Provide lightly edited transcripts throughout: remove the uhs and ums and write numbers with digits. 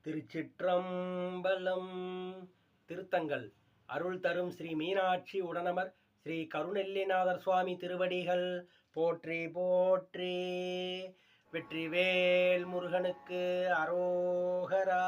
திருச்சிற்றம்பலம். திருத்தங்கள் அருள் தரும் ஸ்ரீ மீனாட்சி உடனமர் ஸ்ரீ கருணெல்லிநாதர் சுவாமி திருவடிகள் போற்றி போற்றி. வெற்றிவேல் முருகனுக்கு அரோகரா.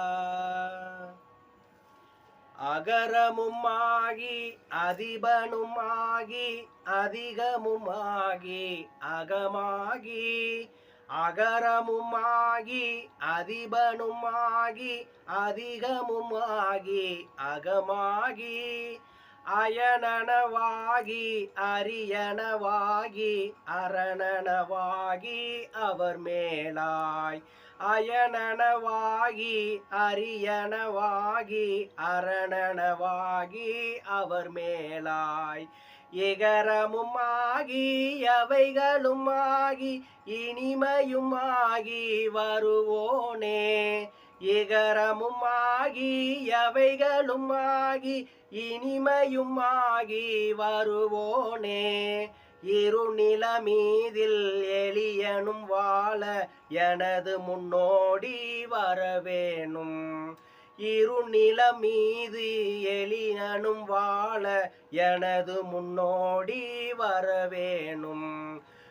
அகரமுமாகி அதிபனுமாகி அதிகமுமாகி அகமாகி அகரமுமாகி அதிபனுமாகி அதிகமுமாகி அகமாகி அயனனவாகி அரியனவாகி அரணனவாகி அவர் மேலாய் அயனனவாகி அரியனவாகி அரணனவாகி அவர் மேலாய் இகரமுமாகி அவைகளுமாகி இனிமையுமாகி வருவோனே இகரமுமாகி அவைகளுமாகி இனிமையுமாகி வருவோனே இருநிலமீதில் எளியனும் வாழ எனது முன்னோடி வரவேணும் இருநிலமீது எளியனும் வாழ எனது முன்னோடி வரவேணும்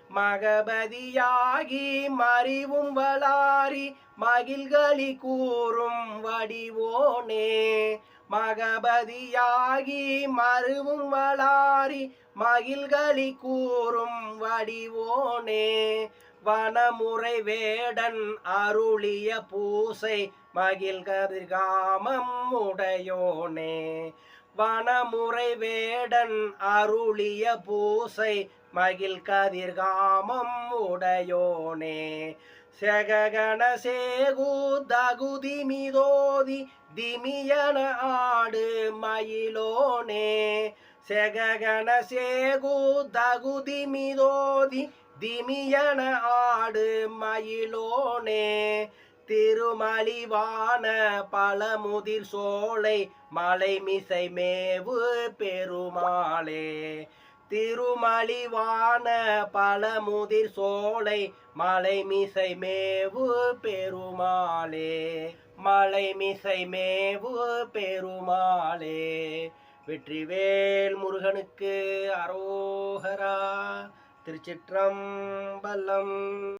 மகபதியாகி மறிவும் வளாரி மகிழ்களி கூறும் வடிவோனே மகபதியாகி மறுவும் வளாரி மகிழ்களி கூறும் வடிவோனே வனமுறை வேடன் அருளிய பூசை மகிழ் கதிர்காமம் உடையோனே வனமுறை வேடன் அருளிய பூசை மகிழ் கதிர்காமம் உடையோனே செககன சேகு தகுதி மிதோதி திமியன ஆடு மயிலோனே செககன சேகு தகுதி மிதோதி திமியன ஆடு மயிலோனே திருமலிவான பழமுதிர் சோலை மலைமிசை மேவு பெருமாளே திருமலிவான பழமுதிர் சோலை மலைமிசை மேவு பெருமாளே மலைமிசை மேவு பெருமாளே. வெற்றிவேல் முருகனுக்கு அரோகரா. திருச்சிற்றம்பலம்.